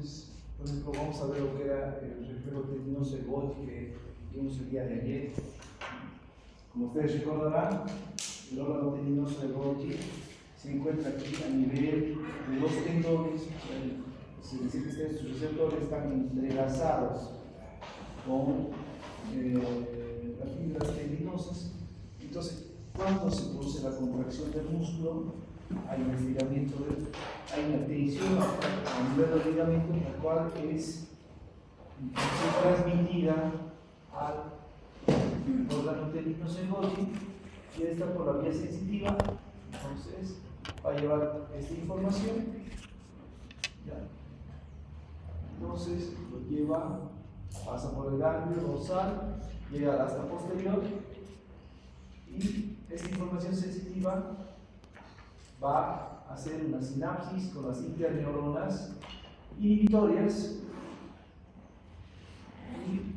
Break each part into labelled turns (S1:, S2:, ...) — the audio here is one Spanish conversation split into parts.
S1: Entonces, por ejemplo, vamos a ver lo que era el reflejo tendinoso de Golgi que vimos el día de ayer. Como ustedes recordarán, el órgano tendinoso de Golgi se encuentra aquí a nivel de los tendones, es decir, que estos receptores están entrelazados con las fibras tendinosas. Entonces, cuando se produce la contracción del músculo, hay un estiramiento, hay una tensión a nivel del ligamento, la cual es transmitida al órgano tendinoso de Golgi, y está por la vía sensitiva. Entonces, va a llevar esta información, ¿ya? Entonces lo lleva, pasa por el ganglio dorsal, llega al asta posterior, y esta información sensitiva va a hacer una sinapsis con las interneuronas inhibitorias y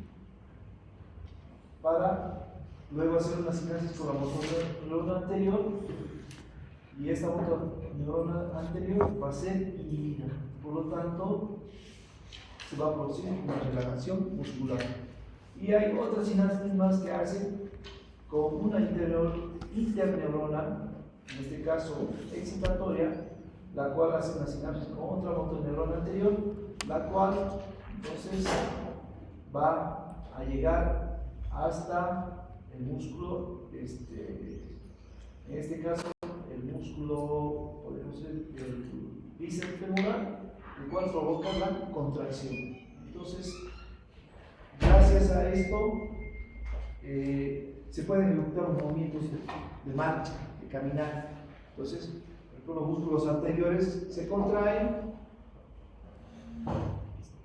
S1: para luego hacer una sinapsis con la motoneurona anterior, y esta motoneurona anterior va a ser inhibida. Por lo tanto, se va a producir una relajación muscular. Y hay otras sinapsis más que hacen con una interneurona, en este caso excitatoria, la cual hace una sinapsis con otra motoneurona anterior, la cual entonces va a llegar hasta el músculo, en este caso el músculo, podemos decir, el bíceps femoral, el cual provoca la contracción. Entonces, gracias a esto se pueden ejecutar los movimientos de marcha, de caminar. Entonces, los músculos anteriores se contraen,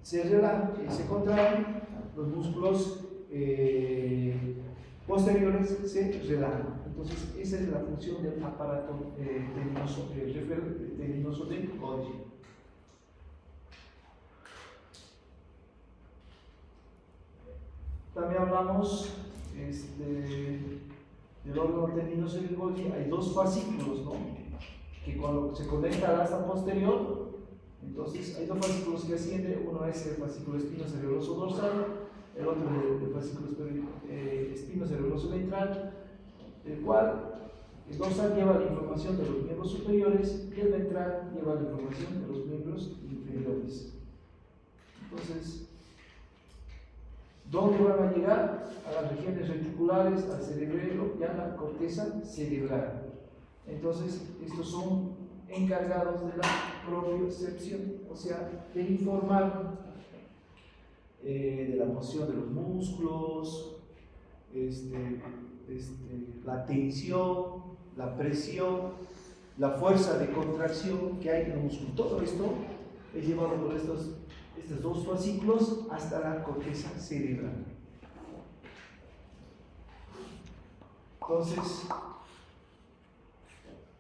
S1: se relajan, se contraen, los músculos posteriores se relajan. Entonces, esa es la función del aparato tendinoso de Golgi. También hablamos del órgano tendinoso de Golgi. Hay dos fascículos, ¿no? Que cuando se conecta al asta posterior, entonces hay dos fascículos que ascienden. Uno es el fascículo espinocerebroso dorsal, el otro es el fascículo espinocerebroso ventral, el cual el dorsal lleva la información de los miembros superiores y el ventral lleva la información de los miembros inferiores. Entonces, ¿dónde van a llegar? A las regiones reticulares, al cerebelo y a la corteza cerebral. Entonces, estos son encargados de la propiocepción, o sea, de informar de la posición de los músculos, la tensión, la presión, la fuerza de contracción que hay en el músculo. Todo esto es llevado por estos dos fascículos hasta la corteza cerebral. Entonces,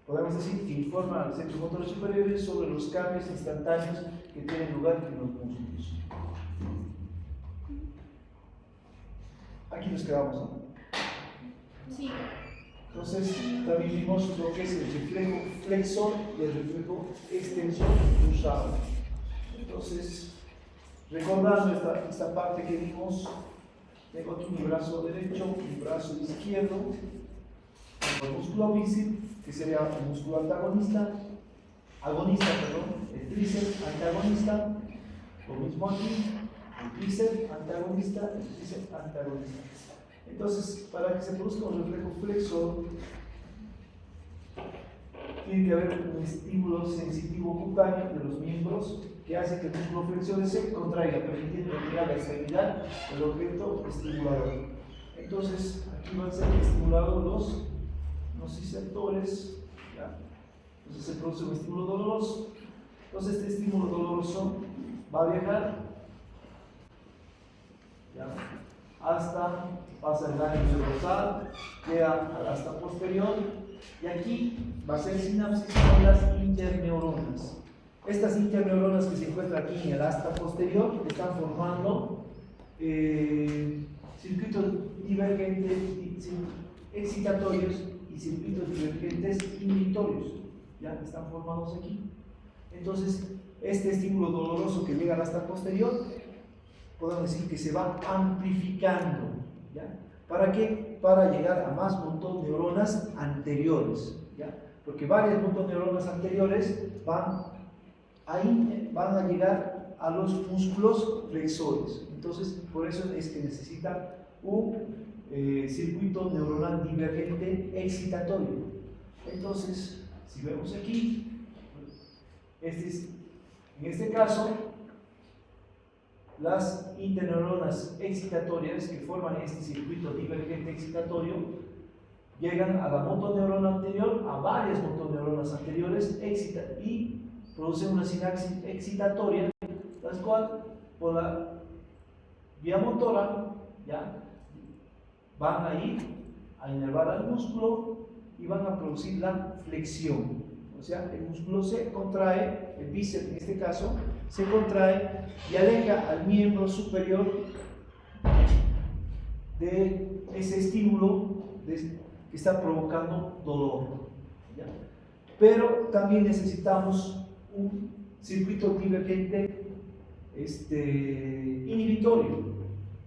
S1: podemos decir que informa a los centros motores superiores sobre los cambios instantáneos que tienen lugar en los músculos. Aquí nos quedamos, ¿no?
S2: Sí.
S1: Entonces, también vimos lo que es el reflejo flexor y el reflejo extensor cruzado. Entonces, recordando esta parte que vimos, tengo aquí mi brazo derecho, mi brazo izquierdo, el músculo bíceps, que sería el músculo agonista, el tríceps antagonista, lo mismo aquí, el tríceps antagonista, el tríceps antagonista. Entonces, para que se produzca un reflejo flexor, tiene que haber un estímulo sensitivo cutáneo de los miembros que hace que el músculo flexor se contraiga, permitiendo retirar la extremidad del objeto estimulador. Entonces, aquí van a ser estimulados los nociceptores, ¿ya? Entonces se produce un estímulo doloroso. Entonces este estímulo doloroso va a viajar, ¿ya?, hasta, pasa el ganglio dorsal, llega al asta posterior, y aquí va a ser sinapsis con las interneuronas. Estas interneuronas que se encuentran aquí en el asta posterior están formando circuitos divergentes excitatorios y circuitos divergentes inhibitorios, ya están formados aquí. Entonces, este estímulo doloroso que llega hasta posterior, podemos decir que se va amplificando, ¿ya? ¿Para qué? Para llegar a más motoneuronas anteriores, ¿ya? Porque varias motoneuronas anteriores van a llegar a los músculos flexores. Entonces, por eso es que necesita un circuito neuronal divergente excitatorio. Entonces, si vemos aquí, en este caso, las interneuronas excitatorias que forman este circuito divergente excitatorio llegan a la motoneurona anterior, a varias motoneuronas anteriores, y producen una sinapsis excitatoria, las cuales por la vía motora ya van a ir a inervar al músculo y van a producir la flexión. O sea, el músculo se contrae, el bíceps en este caso, se contrae y aleja al miembro superior de ese estímulo que está provocando dolor, ¿ya? Pero también necesitamos un circuito divergente inhibitorio,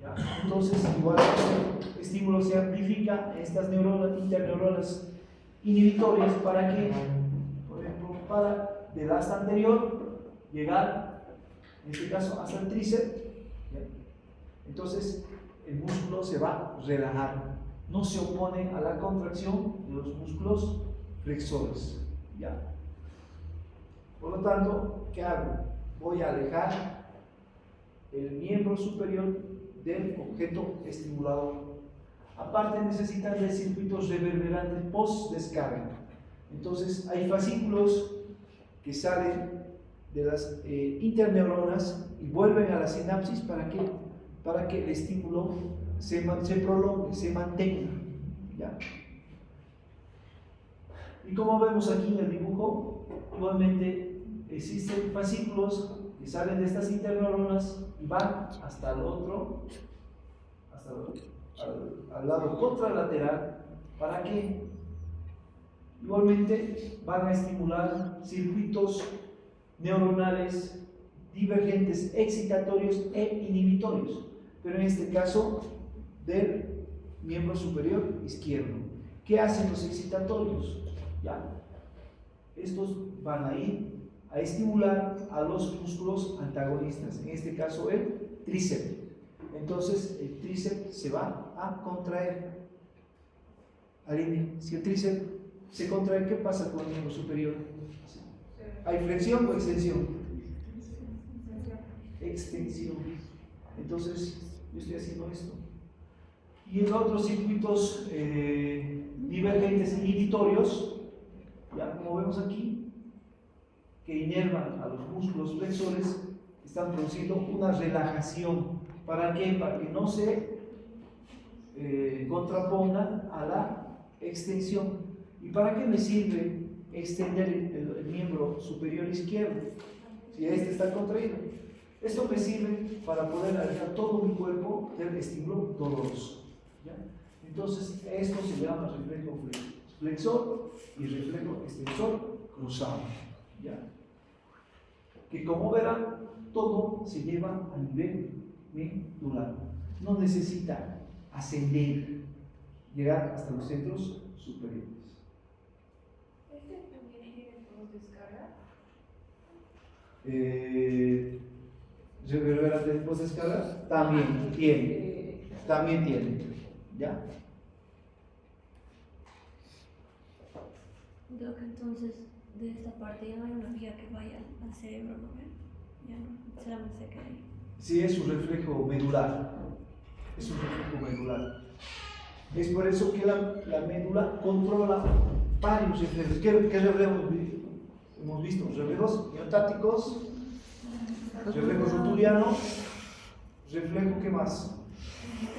S1: ¿ya? Entonces, igual el estímulo se amplifica en estas interneuronas inhibitorias para que, por ejemplo, para del asta anterior llegar, en este caso, hasta el tríceps, ¿ya? Entonces, el músculo se va a relajar, no se opone a la contracción de los músculos flexores, ¿ya? Por lo tanto, ¿qué hago? Voy a alejar el miembro superior del objeto estimulador. Aparte, necesitan de circuitos reverberantes post-descarga. Entonces, hay fascículos que salen de las interneuronas y vuelven a la sinapsis para que el estímulo se prolongue, se mantenga, ¿ya? Y como vemos aquí en el dibujo, igualmente existen fascículos que salen de estas interneuronas y van hasta el otro, al lado contralateral, para que igualmente van a estimular circuitos neuronales divergentes excitatorios e inhibitorios, pero en este caso del miembro superior izquierdo. ¿Qué hacen los excitatorios? ¿Ya? Estos van a ir a estimular a los músculos antagonistas, en este caso el tríceps. Entonces el tríceps se va a contraer. Aline, si el tríceps se contrae, ¿qué pasa con el miembro superior? ¿Hay flexión o extensión? Extensión. Entonces yo estoy haciendo esto. Y en otros circuitos divergentes inhibitorios, ya como vemos aquí, que inervan a los músculos flexores, están produciendo una relajación. ¿Para qué? Para que no se contrapongan a la extensión. ¿Y para qué me sirve extender el miembro superior izquierdo si este está contraído? Esto me sirve para poder alejar todo mi cuerpo del estímulo doloroso, ¿ya? Entonces, esto se llama reflejo flexor y reflejo extensor cruzado, ¿ya? Que como verán, todo se lleva a nivel medular. No necesita ascender, llegar hasta los centros superiores.
S2: ¿Este también tiene post-descarga?
S1: ¿Reverberante de post-descarga? También tiene, ¿ya?
S3: Creo que entonces de esta parte ya no hay una vía que vaya al cerebro, ¿no? Ya no, solamente se queda ahí.
S1: Sí, es un reflejo medular. Es un reflejo medular. Es por eso que la médula controla varios reflejos. ¿Qué reflejos hemos visto? Reflejos miotáticos, reflejo rotuliano, reflejo, ¿qué más?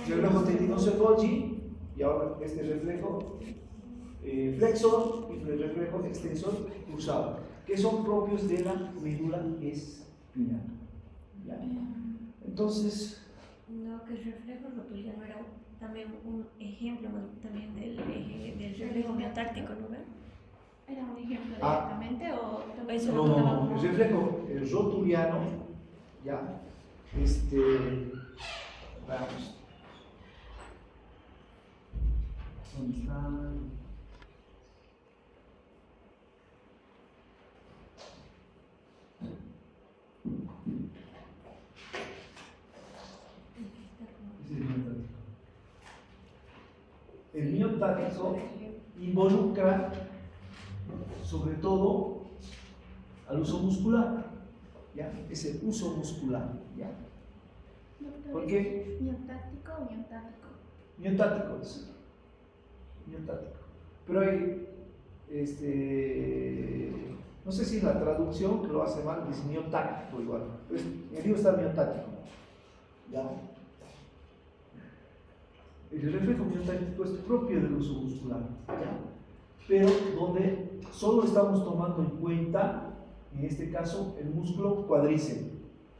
S1: Reflejo tendinoso de Golgi, y ahora este reflejo flexor y el reflejo extensor cruzado, que son propios de la médula espinal, ¿ya? Entonces,
S3: No, que el reflejo rotuliano era también un ejemplo también del reflejo miotáctico, ¿no ven?
S2: ¿Era un ejemplo
S1: Ah.
S2: directamente o también
S3: Eso
S2: se
S1: No,
S2: lo
S1: no,
S2: contaba
S1: no,
S2: como-
S1: el reflejo rotuliano, ya, veamos, ¿dónde está? El miotático involucra sobre todo al uso muscular, ¿ya? Es el uso muscular, ¿ya?
S2: Doctor,
S1: ¿Por
S2: ¿es
S1: qué?
S2: miotáctico o miotático?
S1: Miotático es. Miotático. Pero hay, no sé si la traducción que lo hace mal dice miotático igual. Pues el libro está miotático, ¿ya? El reflejo miotático es propio del uso muscular, ¿ya? Pero donde solo estamos tomando en cuenta, en este caso, el músculo cuádriceps,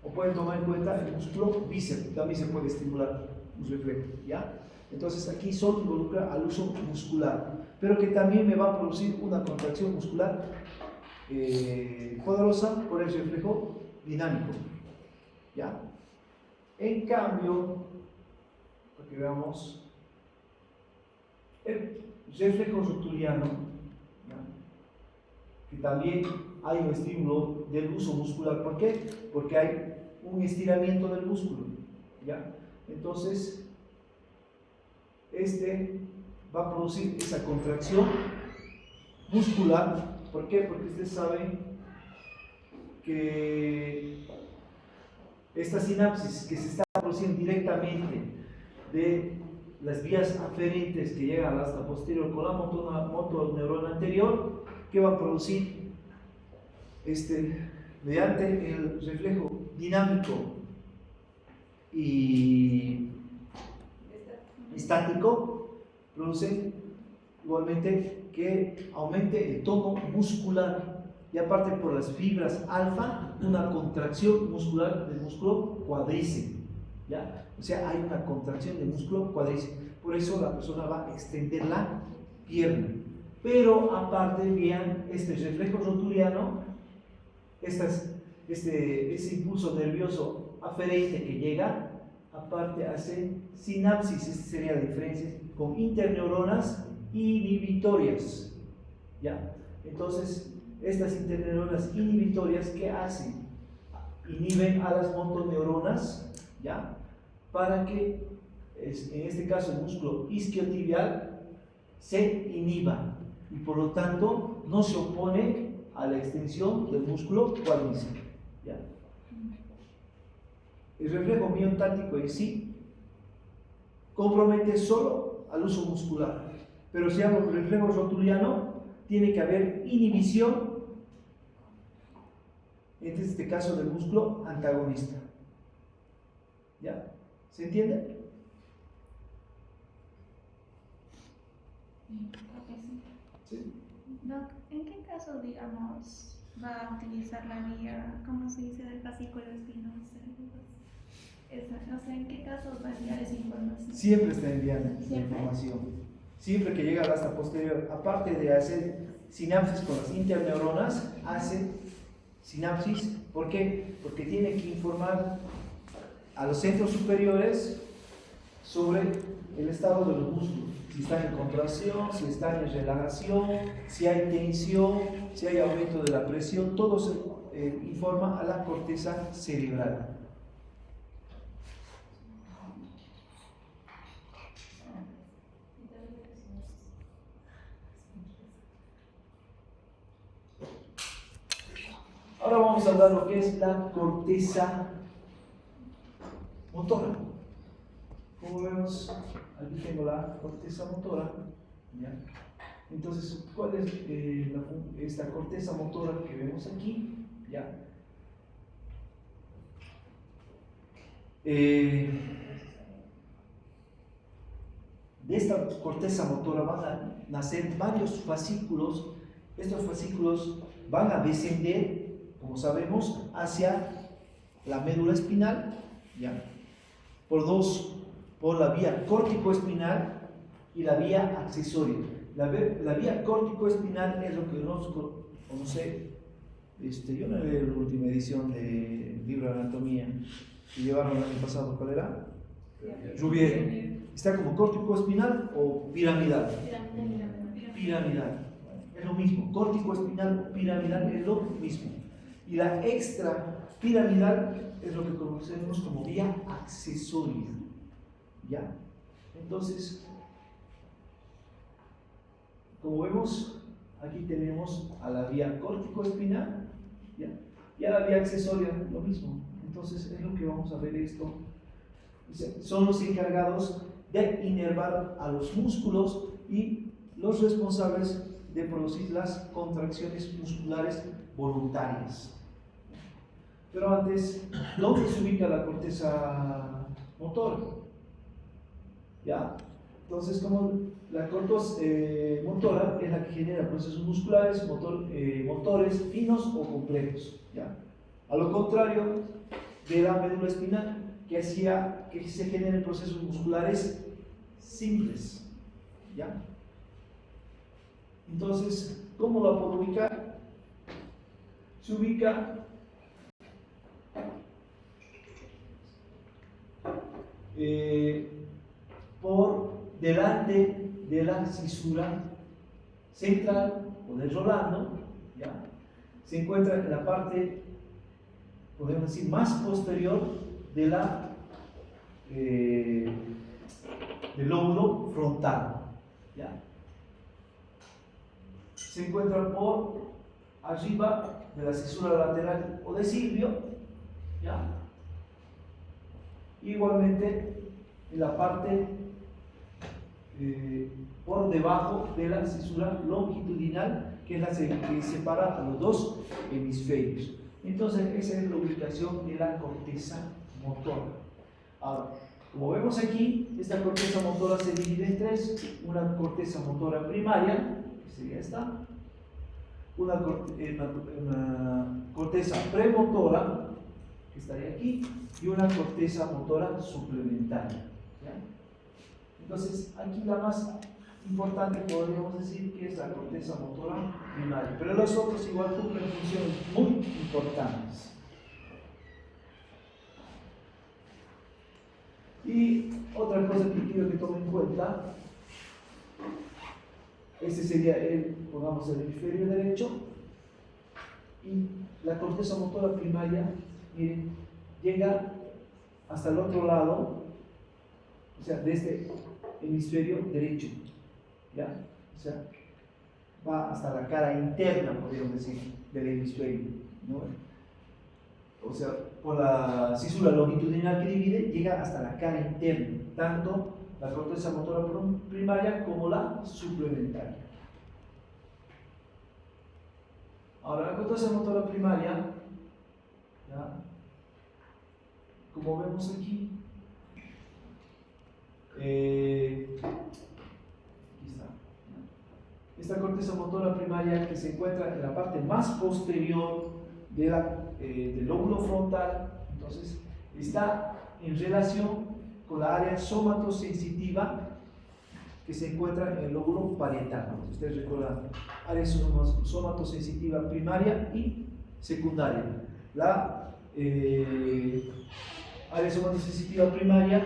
S1: o pueden tomar en cuenta el músculo bíceps, también se puede estimular un reflejo, ¿ya? Entonces aquí solo involucra al uso muscular, pero que también me va a producir una contracción muscular poderosa por el reflejo dinámico, ¿ya? En cambio, para que veamos, el reflejo rotuliano, ¿ya? Que también hay un estímulo del uso muscular. ¿Por qué? Porque hay un estiramiento del músculo, ¿ya? Entonces, va a producir esa contracción muscular. ¿Por qué? Porque ustedes saben que esta sinapsis que se está produciendo directamente de las vías aferentes que llegan al asta posterior con la motoneurona anterior, que va a producir mediante el reflejo dinámico y estático, produce igualmente que aumente el tono muscular y aparte por las fibras alfa, una contracción muscular del músculo cuádriceps, ¿ya? O sea, hay una contracción del músculo cuádriceps, por eso la persona va a extender la pierna. Pero aparte, vean este reflejo rotuliano, ese impulso nervioso aferente que llega, aparte hace sinapsis, esta sería la diferencia, con interneuronas inhibitorias, ¿ya? Entonces, estas interneuronas inhibitorias, ¿qué hacen? Inhiben a las motoneuronas, ¿ya? Para que, en este caso, el músculo isquiotibial se inhiba y por lo tanto no se opone a la extensión del músculo cuádriceps, ¿ya? El reflejo miotático en sí compromete solo al uso muscular, pero si hablo de reflejo rotuliano, tiene que haber inhibición, en este caso del músculo antagonista, ¿ya? ¿Se entiende? Sí.
S2: Doc, ¿en qué caso, digamos, va a utilizar la vía, ¿cómo se dice?, del fascículo espinoso? O sea, ¿en qué casos va a enviar esa información?
S1: Siempre está enviando la
S2: ¿Siempre?
S1: información. Siempre que llega al asta posterior, aparte de hacer sinapsis con las interneuronas, hace sinapsis. ¿Por qué? Porque tiene que informar a los centros superiores sobre el estado de los músculos. Si están en contracción, si están en relajación, si hay tensión, si hay aumento de la presión, todo se informa a la corteza cerebral. Ahora vamos a hablar de lo que es la corteza motora. Como vemos, aquí tengo la corteza motora, ¿ya? Entonces, ¿cuál es esta corteza motora que vemos aquí? ¿Ya? De esta corteza motora van a nacer varios fascículos. Estos fascículos van a descender, como sabemos, hacia la médula espinal, ¿ya? Por la vía córtico-espinal y la vía accesoria. La vía córtico-espinal es lo que conozco, o no sé, yo no leí la última edición del libro de anatomía que llevaron el año pasado. ¿Cuál era? Rouvier. ¿Está como córtico-espinal o piramidal? Piramidal. Es lo mismo. Córtico-espinal o piramidal es lo mismo. Y la extrapiramidal es lo que conocemos como vía accesoria. ¿Ya? Entonces, como vemos, aquí tenemos a la vía córtico-espinal, ¿ya? Y a la vía accesoria, lo mismo. Entonces, es lo que vamos a ver esto. Son los encargados de inervar a los músculos y los responsables de producir las contracciones musculares voluntarias. Pero antes, ¿dónde se ubica la corteza motora? ¿Ya? Entonces, como la corteza motora es la que genera procesos musculares, motores finos o complejos. ¿Ya? A lo contrario de la médula espinal, que hacía que se generen procesos musculares simples. ¿Ya? Entonces, ¿cómo la puedo ubicar? Se ubica por delante de la cisura central o del rolando, ¿ya? Se encuentra en la parte, podemos decir, más posterior de del lóbulo frontal, ¿ya? Se encuentra por arriba de la cisura lateral o de Silvio, ¿ya? Igualmente en la parte por debajo de la cisura longitudinal, que es la que separa a los dos hemisferios. Entonces, esa es la ubicación de la corteza motora. Ahora, como vemos aquí, esta corteza motora se divide en tres: una corteza motora primaria, que sería esta, una corteza premotora, que estaría aquí, y una corteza motora suplementaria. ¿Ya? Entonces, aquí la más importante podríamos decir que es la corteza motora primaria, pero los otros igual cumplen funciones muy importantes. Y otra cosa que quiero que tomen en cuenta, este sería pongamos el hemisferio derecho, y la corteza motora primaria, miren, llega hasta el otro lado, o sea, de este hemisferio derecho, ¿ya? O sea, va hasta la cara interna, podríamos decir, del hemisferio, ¿no? O sea, por la cisura longitudinal que divide, llega hasta la cara interna, tanto la corteza motora primaria como la suplementaria. Ahora, la corteza motora primaria, ¿ya? Como vemos aquí, aquí está. Esta corteza motora primaria, que se encuentra en la parte más posterior del lóbulo frontal, entonces está en relación con la área somatosensitiva que se encuentra en el lóbulo parietal. Ustedes recuerdan, área somatosensitiva primaria y secundaria. La área somatosensitiva primaria,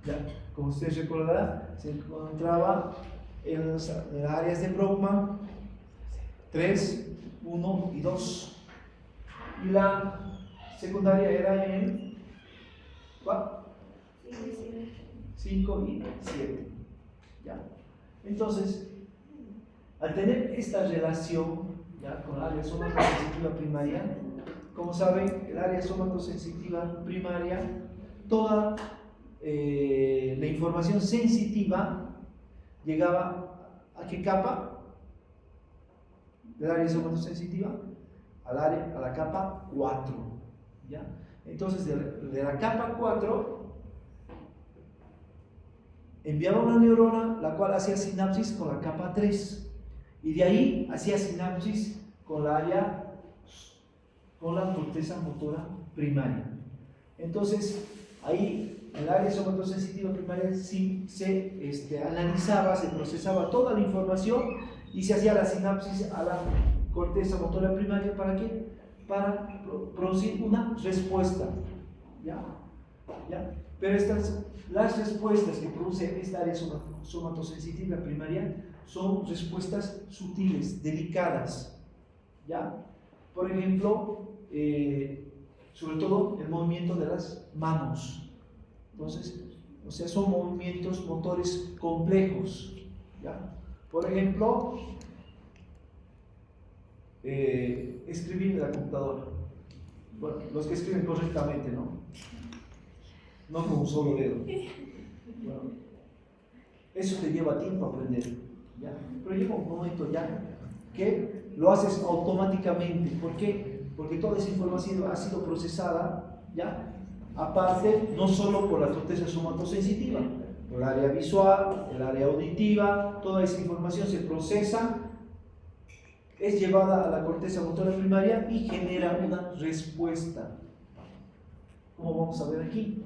S1: ya, como ustedes recordarán, se encontraba en las áreas de Brockman 3, 1 y 2. Y la secundaria era en 5 y 7. ¿Ya? Entonces, al tener esta relación, ¿ya?, con la área somatosensitiva primaria, como saben, el área somatosensitiva primaria, toda la información sensitiva llegaba ¿a qué capa? Del área somatosensitiva a la capa 4. ¿Ya? Entonces, de la capa 4 enviaba una neurona, la cual hacía sinapsis con la capa 3, y de ahí hacía sinapsis con la corteza motora primaria. Entonces, Ahí, en el área somatosensitiva primaria, sí se analizaba, se procesaba toda la información y se hacía la sinapsis a la corteza motora primaria. ¿Para qué? Para producir una respuesta. ¿Ya? ¿Ya? Pero las respuestas que produce esta área somatosensitiva primaria son respuestas sutiles, delicadas. ¿Ya? Por ejemplo, sobre todo el movimiento de las manos. Entonces, o sea, son movimientos motores complejos. ¿Ya? Por ejemplo, escribir en la computadora. Bueno, los que escriben correctamente, ¿no? No con un solo dedo. Bueno, eso te lleva tiempo a aprender, ¿ya? Pero llega un momento ya que lo haces automáticamente. ¿Por qué? Porque toda esa información ha sido procesada, ¿ya? Aparte, no solo por la corteza somatosensitiva, por el área visual, el área auditiva, toda esa información se procesa, es llevada a la corteza motora primaria y genera una respuesta. Como vamos a ver aquí,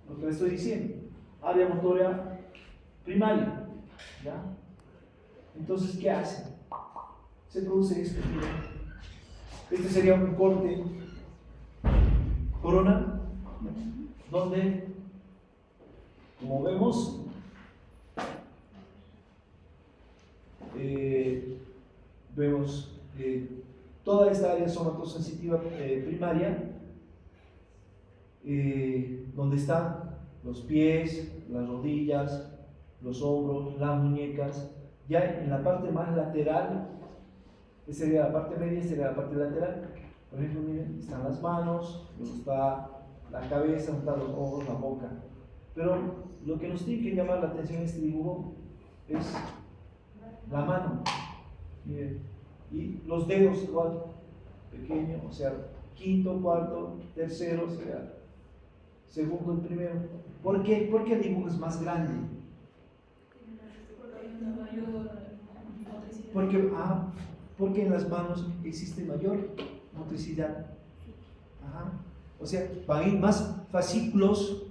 S1: lo que le estoy diciendo, área motora primaria, ¿ya? Entonces, ¿qué hace? Se produce esto. Este sería un corte coronal, donde, como vemos, toda esta área somatosensitiva primaria, donde están los pies, las rodillas, los hombros, las muñecas. Ya en la parte más lateral, esta sería la parte media, esta sería la parte lateral. Por ejemplo, miren, están las manos, donde está la cabeza, donde están los ojos, la boca. Pero lo que nos tiene que llamar la atención en este dibujo es la mano. Miren, y los dedos igual, pequeño, o sea, quinto, cuarto, tercero, o sea, segundo y primero. ¿Por qué? Porque el dibujo es más grande. Porque en las manos existe mayor motricidad. Ajá. O sea, van a ir más fascículos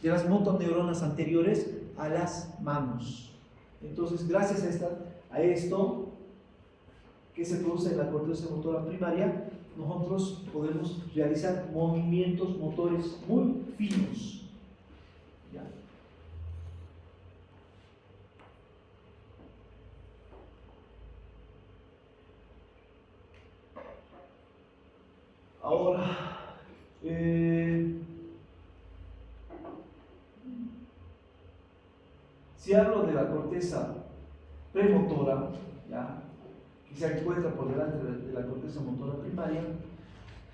S1: de las motoneuronas anteriores a las manos. Entonces, gracias a esto que se produce en la corteza motora primaria, nosotros podemos realizar movimientos motores muy finos. ¿Ya? Ahora, si hablo de la corteza premotora, ¿ya?, que se encuentra por delante de la corteza motora primaria,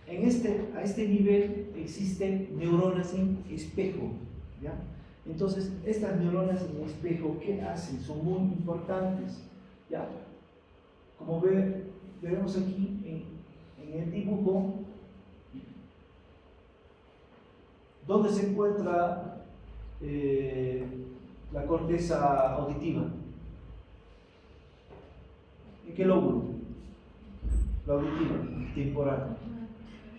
S1: a este nivel existen neuronas en espejo, ¿ya? Entonces, estas neuronas en espejo, ¿qué hacen? Son muy importantes, ¿ya? Como veremos aquí en el dibujo, ¿dónde se encuentra la corteza auditiva? ¿En qué lóbulo? La auditiva, temporal.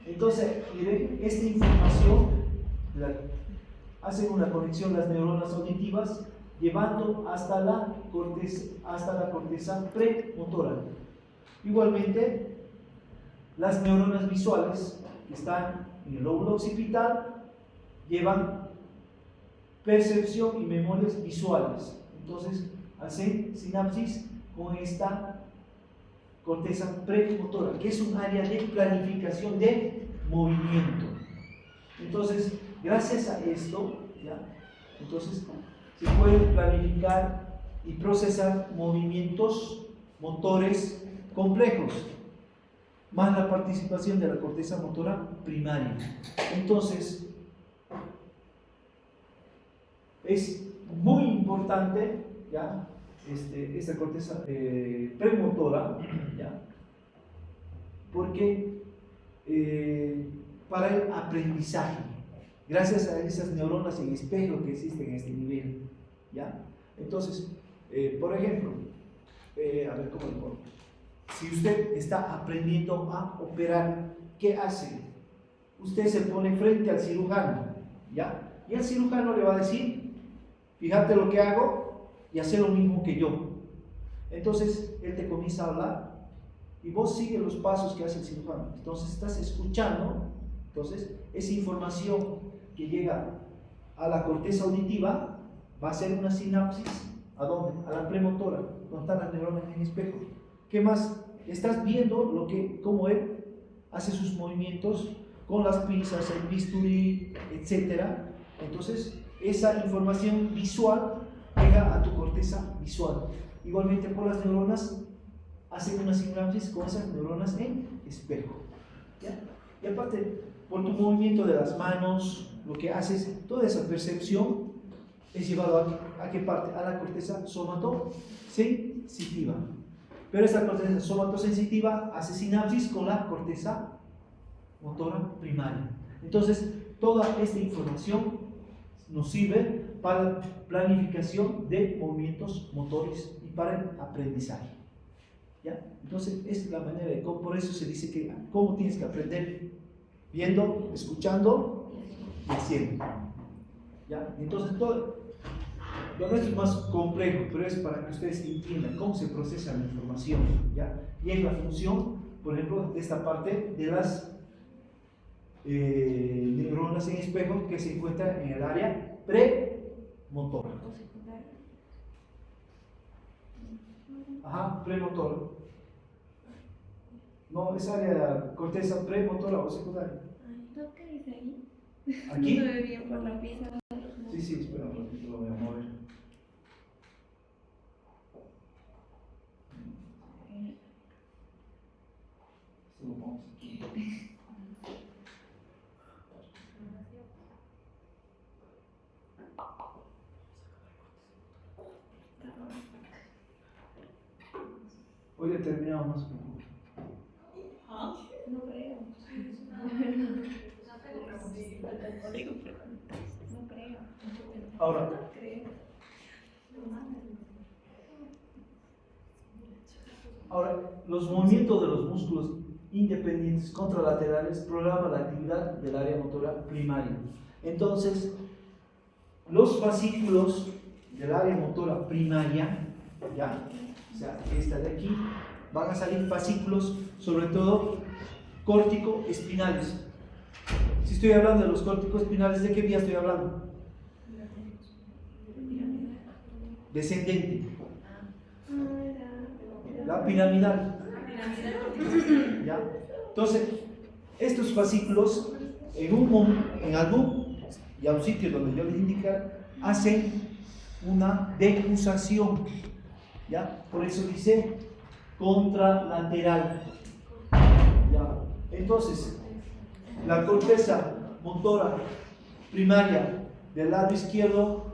S1: Entonces, miren, esta información hacen una conexión las neuronas auditivas llevando hasta la corteza premotora. Igualmente, las neuronas visuales que están en el lóbulo occipital llevan percepción y memorias visuales. Entonces, hacen sinapsis con esta corteza premotora, que es un área de planificación de movimiento. Entonces, gracias a esto, ¿ya?, entonces se pueden planificar y procesar movimientos motores complejos, más la participación de la corteza motora primaria. Entonces, es muy importante, ¿ya?, esta corteza premotora, ¿ya?, porque para el aprendizaje, gracias a esas neuronas en espejo que existen en este nivel, ¿ya? Entonces, por ejemplo, a ver cómo le pongo. Si usted está aprendiendo a operar, ¿qué hace? Usted se pone frente al cirujano, ¿ya? Y el cirujano le va a decir, fíjate lo que hago y hace lo mismo que yo. Entonces, él te comienza a hablar y vos sigues los pasos que hace el cirujano. Entonces, estás escuchando. Entonces, esa información que llega a la corteza auditiva va a ser una sinapsis. ¿A dónde? A la premotora, donde están las neuronas en el espejo. ¿Qué más? Estás viendo cómo él hace sus movimientos con las pinzas, el bisturí, etc. Entonces, esa información visual llega a tu corteza visual. Igualmente, por las neuronas, hacen una sinapsis con esas neuronas en espejo. ¿Ya? Y aparte, por tu movimiento de las manos, lo que haces, toda esa percepción es llevado ¿a qué parte? A la corteza somatosensitiva. Pero esta corteza somatosensitiva hace sinapsis con la corteza motora primaria. Entonces, toda esta información nos sirve para la planificación de movimientos motores y para el aprendizaje. ¿Ya? Entonces, es la manera de cómo, por eso se dice que cómo tienes que aprender: viendo, escuchando y haciendo. ¿Ya? Entonces, todo lo nuestro es más complejo, pero es para que ustedes entiendan cómo se procesa la información. ¿Ya? Y es la función, por ejemplo, de esta parte de las neuronas en espejo que se encuentra en el área premotora. Ajá, premotora. No, es área corteza premotora o secundaria.
S2: ¿No qué dice ahí?
S1: ¿Aquí?
S2: No se ve bien por la pieza.
S1: Sí, espera un ratito, lo voy a mover. Esto lo ponemos aquí. Hoy determinamos más un poco.
S2: No creo. No creo.
S1: Ahora,
S2: Creo.
S1: los movimientos de los músculos independientes contralaterales programan la actividad del área motora primaria. Entonces, los fascículos del área motora primaria, ¿ya? O sea, esta de aquí, van a salir fascículos, sobre todo córtico-espinales. Si estoy hablando de los córtico-espinales, ¿de qué vía estoy hablando? Descendente. La piramidal. ¿Ya? Entonces, estos fascículos, en algún y a un sitio donde yo les indicar, hacen una decusación. ¿Ya? Por eso dice contralateral. ¿Ya? Entonces, la corteza motora primaria del lado izquierdo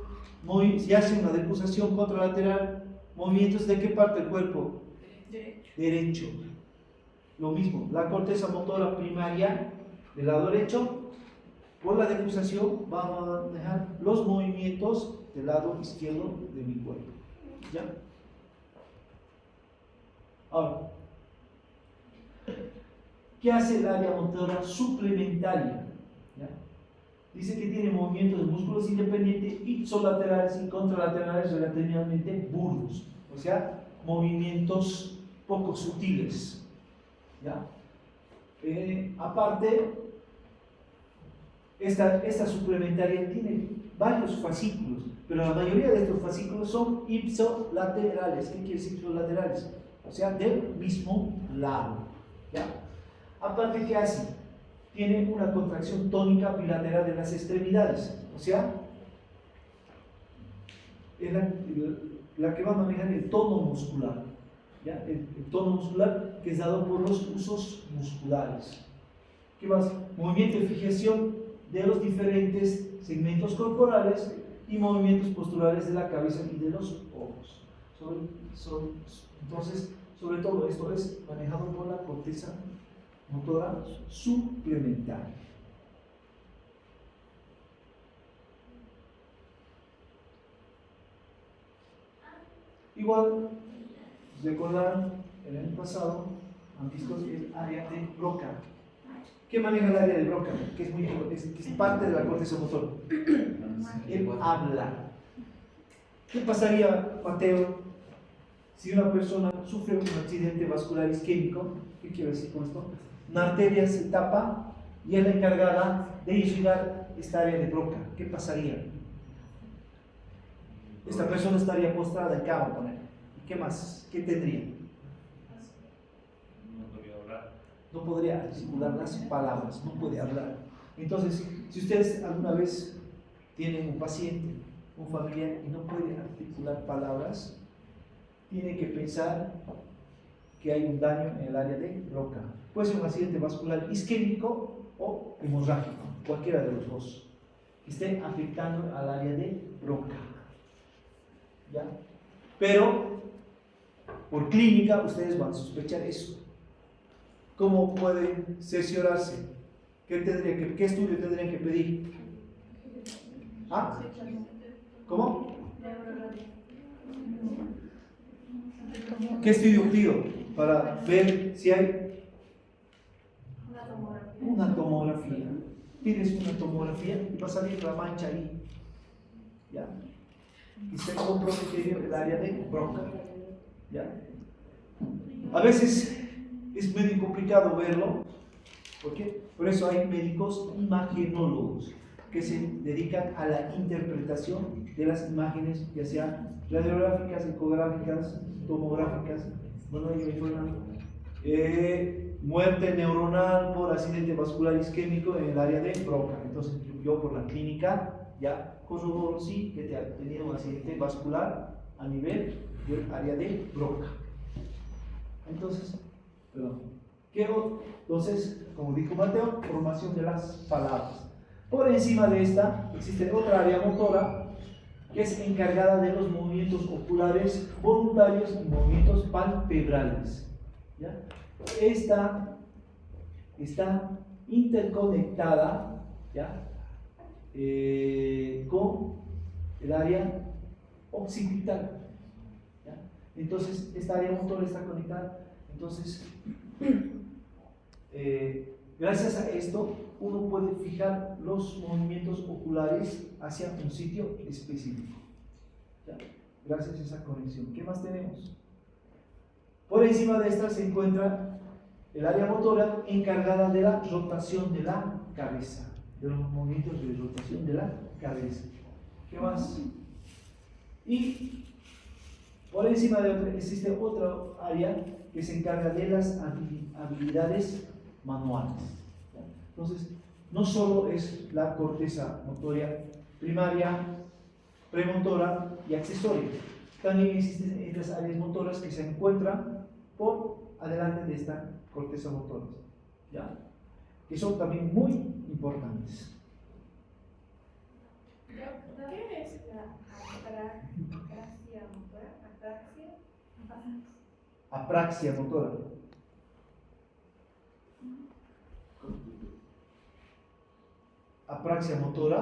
S1: si hace una decusación contralateral. ¿Movimientos de qué parte del cuerpo? Derecho. Lo mismo, la corteza motora primaria del lado derecho, por la decusación vamos a manejar los movimientos del lado izquierdo de mi cuerpo. ¿Ya? Ahora, ¿qué hace el área motora suplementaria? ¿Ya? Dice que tiene movimientos de músculos independientes, ipsolaterales y contralaterales relativamente burdos, o sea, movimientos poco sutiles. ¿Ya? Aparte, esta suplementaria tiene varios fascículos, pero la mayoría de estos fascículos son ipsolaterales. ¿Qué quiere decir ipsolaterales? O sea, del mismo lado. ¿Ya? Aparte, ¿qué hace? Tiene una contracción tónica bilateral de las extremidades, o sea, es la que va a manejar el tono muscular. ¿Ya? El tono muscular que es dado por los usos musculares. ¿Qué más? Movimiento de fijación de los diferentes segmentos corporales y movimientos posturales de la cabeza y de los ojos. Entonces, sobre todo esto es manejado por la corteza motora suplementaria. Igual, recordaron el año pasado, han visto el área de Broca. ¿Qué ¿Qué maneja el área de Broca? Que es parte de la corteza motora. Él habla. ¿Qué pasaría, Mateo, si una persona sufre un accidente vascular isquémico? ¿Qué quiero decir con esto? Una arteria se tapa y es la encargada de irrigar esta área de Broca. ¿Qué pasaría? Esta persona estaría postrada en cama, por ejemplo. ¿Y qué más? ¿Qué tendría? No podría articular las palabras, no puede hablar. Entonces, si ustedes alguna vez tienen un paciente, un familiar y no puede articular palabras, tiene que pensar que hay un daño en el área de Broca. Puede ser un accidente vascular isquémico o hemorrágico, cualquiera de los dos, que esté afectando al área de Broca. ¿Ya? Pero, por clínica, ustedes van a sospechar eso. ¿Cómo pueden cerciorarse? ¿Qué estudio tendrían que pedir? ¿Ah? ¿Cómo? ¿Qué estudio pido? Para ver si hay una tomografía. Pides una tomografía y va a salir la mancha ahí. ¿Ya? Y se comprometido el área de Broca. ¿Ya? A veces es medio complicado verlo. ¿Por qué? Por eso hay médicos imagenólogos que se dedican a la interpretación de las imágenes, ya sean radiográficas, ecográficas, tomográficas. Bueno, ahí me informan. Muerte neuronal por accidente vascular isquémico en el área de Broca. Entonces, yo por la clínica ya corroboro sí que te ha tenido un accidente vascular a nivel del área de Broca. Entonces, entonces, como dijo Mateo, formación de las palabras. Por encima de esta existe otra área motora que es encargada de los movimientos oculares voluntarios y movimientos palpebrales. ¿Ya? Esta está interconectada, ¿ya? Con el área occipital. ¿Ya? Entonces, esta área motora está conectada. Entonces, gracias a esto, uno puede fijar los movimientos oculares hacia un sitio específico. ¿Ya? Gracias a esa conexión. ¿Qué más tenemos? Por encima de esta se encuentra el área motora encargada de la rotación de la cabeza, de los movimientos de rotación de la cabeza. ¿Qué más? Y por encima de otra existe otra área que se encarga de las habilidades manuales. Entonces, no solo es la corteza motoria primaria, premotora y accesoria, también existen otras áreas motoras que se encuentran por adelante de esta corteza motora, ¿ya? Que son también muy importantes.
S2: ¿Qué es la apraxia motora?
S1: Apraxia motora. Apraxia motora.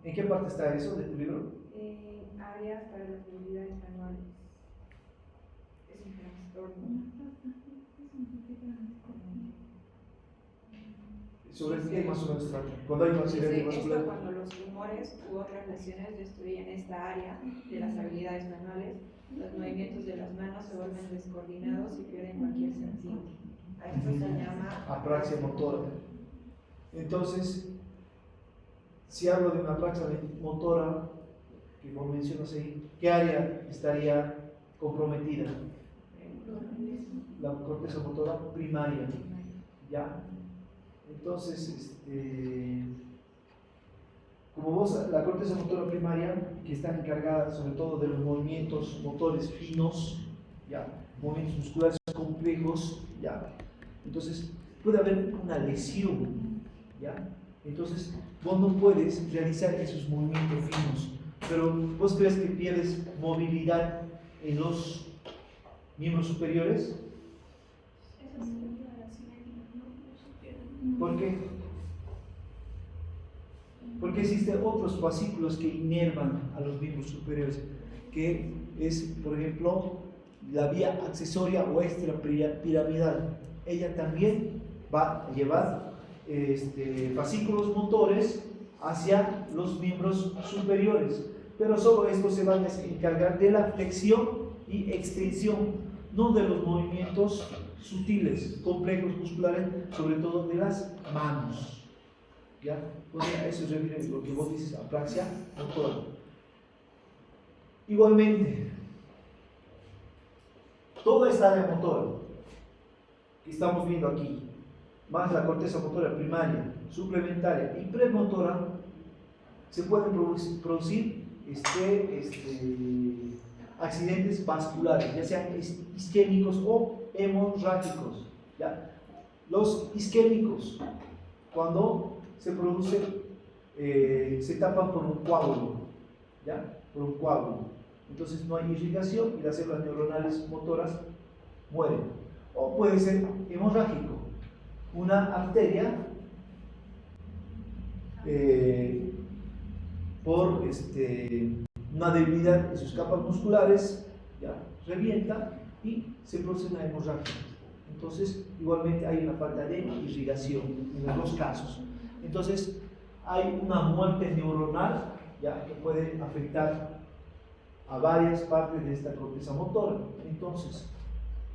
S1: ¿En qué parte está eso de tu libro?
S4: Áreas para las habilidades manuales. Es un trastorno.
S1: ¿Sobre qué más o menos trata? Cuando hay un accidente vascular.
S4: Esto cuando los tumores u otras lesiones destruyen esta área de las habilidades manuales, los movimientos de las manos se vuelven descoordinados y pierden cualquier sentido. A esto se llama
S1: apraxia motora. Entonces, si hablo de una apraxia motora, que como mencionas ahí, ¿qué área estaría comprometida? La corteza motora primaria. ¿Ya? Entonces, como vos, la corteza motora primaria, que está encargada sobre todo de los movimientos motores finos, ¿ya? Movimientos musculares complejos, ¿ya? Entonces, puede haber una lesión, ¿ya? Entonces, vos no puedes realizar esos movimientos finos, pero vos crees que pierdes movilidad en los miembros superiores. ¿Por qué? Porque existen otros fascículos que inervan a los miembros superiores, que es, por ejemplo, la vía accesoria o extrapiramidal. Ella también va a llevar fascículos motores hacia los miembros superiores, pero solo estos se van a encargar de la flexión y extensión, no de los movimientos sutiles, complejos musculares, sobre todo de las manos. ¿Ya? Pues a eso se refiere lo que vos dices, apraxia motora. Igualmente, toda esta área motora que estamos viendo aquí, más la corteza motora primaria, suplementaria y premotora, se pueden producir accidentes vasculares, ya sean isquémicos o hemorrágicos. ¿Ya? Los isquémicos, cuando se produce, se tapan por un coágulo, ¿ya? Por un coágulo. Entonces no hay irrigación y las células neuronales motoras mueren. O puede ser hemorrágico, una arteria por una debilidad en sus capas musculares, ¿ya? Revienta y se produce una hemorragia. Entonces, igualmente hay una falta de irrigación en los dos casos. Entonces, hay una muerte neuronal, ¿ya? Que puede afectar a varias partes de esta corteza motora. Entonces,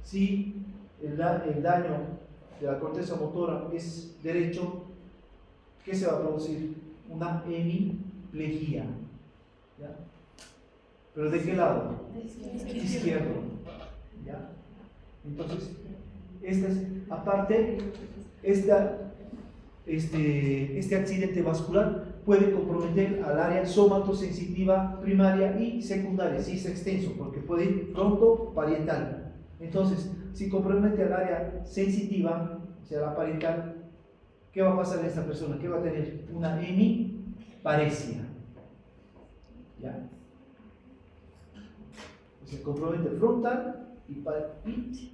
S1: si el daño de la corteza motora es derecho, ¿qué se va a producir? Una hemiplegia. ¿Ya? ¿Pero de qué lado? Izquierdo. ¿Ya? Entonces, aparte, este accidente vascular puede comprometer al área somatosensitiva primaria y secundaria, si es extenso, porque puede ir frontoparietal. Entonces, si compromete al área sensitiva, o sea, la parietal, ¿qué va a pasar a esta persona? ¿Qué va a tener? Una hemiparesia. ¿Ya? O sea, compromete frontal y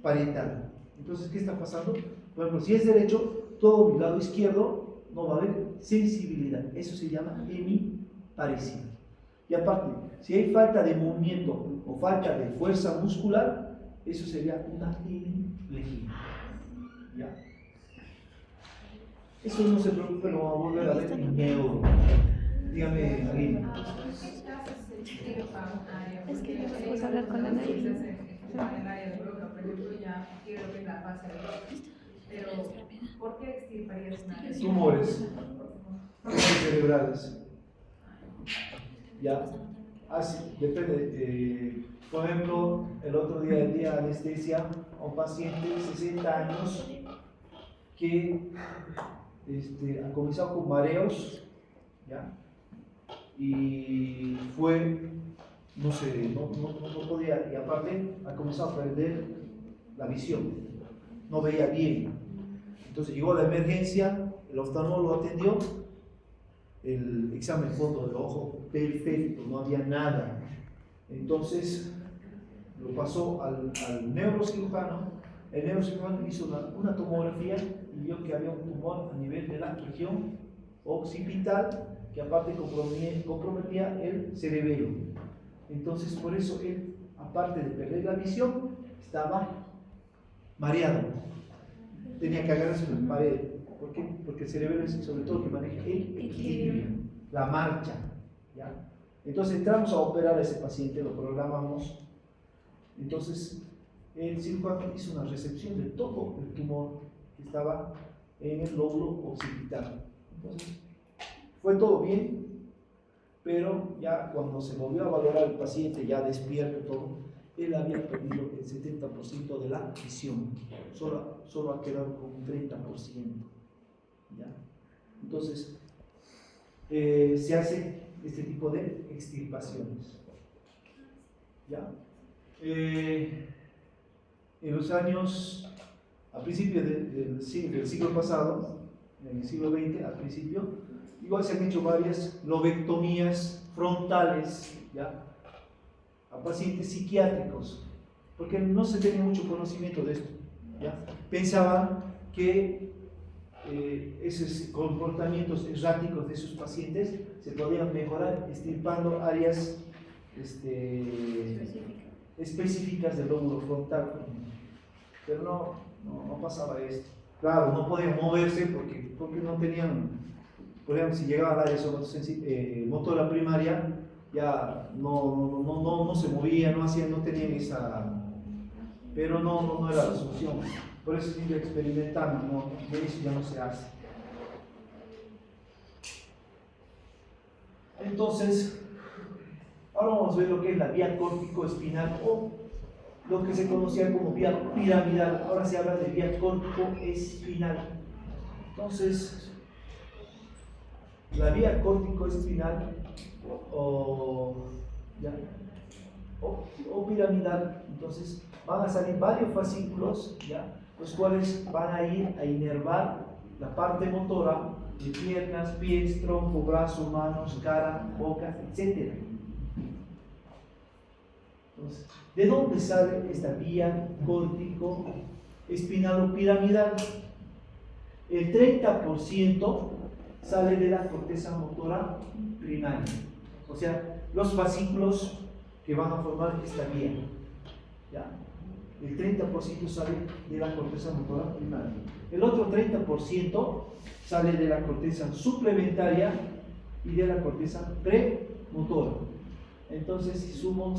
S1: parietal. Entonces, ¿qué está pasando? Por ejemplo, si es derecho, todo mi lado izquierdo no va a haber sensibilidad. Eso se llama hemiparesia. Y aparte, si hay falta de movimiento o falta de fuerza muscular, eso sería una hemiplegia. ¿Ya? Eso no se preocupe, lo vamos a volver a ver en neuro. Dígame, Aline.
S3: Es que yo me puse a hablar con la nariz.
S5: En el área de columna, por ejemplo, ya quiero lo que es la fase de dos. Pero, ¿por qué extirparías una lesión?
S1: Tumores cerebrales. ¿Ya? Así, depende. Por ejemplo, el otro día di anestesia a un paciente de 60 años que ha comenzado con mareos, ¿ya? Y fue, no sé, no podía, y aparte ha comenzado a perder la visión, no veía bien. Entonces llegó a la emergencia, el oftalmólogo atendió, el examen fondo del ojo perfecto, no había nada. Entonces lo pasó al neurocirujano. El neurocirujano hizo una tomografía y vio que había un tumor a nivel de la región occipital que aparte comprometía el cerebelo. Entonces por eso él, aparte de perder la visión, estaba mareado, tenía que agarrarse en la pared. ¿Por qué? Porque el cerebelo es sobre todo que maneja el equilibrio, la marcha, ¿ya? Entonces entramos a operar a ese paciente, lo programamos. Entonces el cirujano hizo una resección de todo el tumor que estaba en el lóbulo occipital. Entonces fue todo bien, pero ya cuando se volvió a valorar el paciente, ya despierto todo, él había perdido el 70% de la visión, solo ha quedado con un 30%. ¿Ya? Entonces, se hace este tipo de extirpaciones. ¿Ya? En los años, a principios del siglo pasado, en el siglo XX, al principio, igual se han hecho varias lobectomías frontales, ¿ya? A pacientes psiquiátricos, porque no se tenía mucho conocimiento de esto, ¿ya? Pensaban que esos comportamientos erráticos de sus pacientes se podían mejorar extirpando áreas específicas del lóbulo frontal, pero no pasaba esto. claro, no podían moverse porque no tenían, por ejemplo, si llegaban al área motora primaria, ya no se movía, no hacían, no tenían esa, pero no era la solución. Por eso siempre experimentando, ¿no? De eso ya no se hace. Entonces, ahora vamos a ver lo que es la vía córtico-espinal o lo que se conocía como vía piramidal. Ahora se habla de vía córtico-espinal. Entonces, la vía córtico-espinal o piramidal, entonces van a salir varios fascículos, ¿ya? Los cuales van a ir a inervar la parte motora de piernas, pies, tronco, brazo, manos, cara, boca, etc. Entonces, ¿de dónde sale esta vía córtico-espinal o piramidal? El 30% sale de la corteza motora primaria, o sea, los fascículos que van a formar esta vía, ¿ya? El 30% sale de la corteza motora primaria. El otro 30% sale de la corteza suplementaria y de la corteza premotora. Entonces, si sumo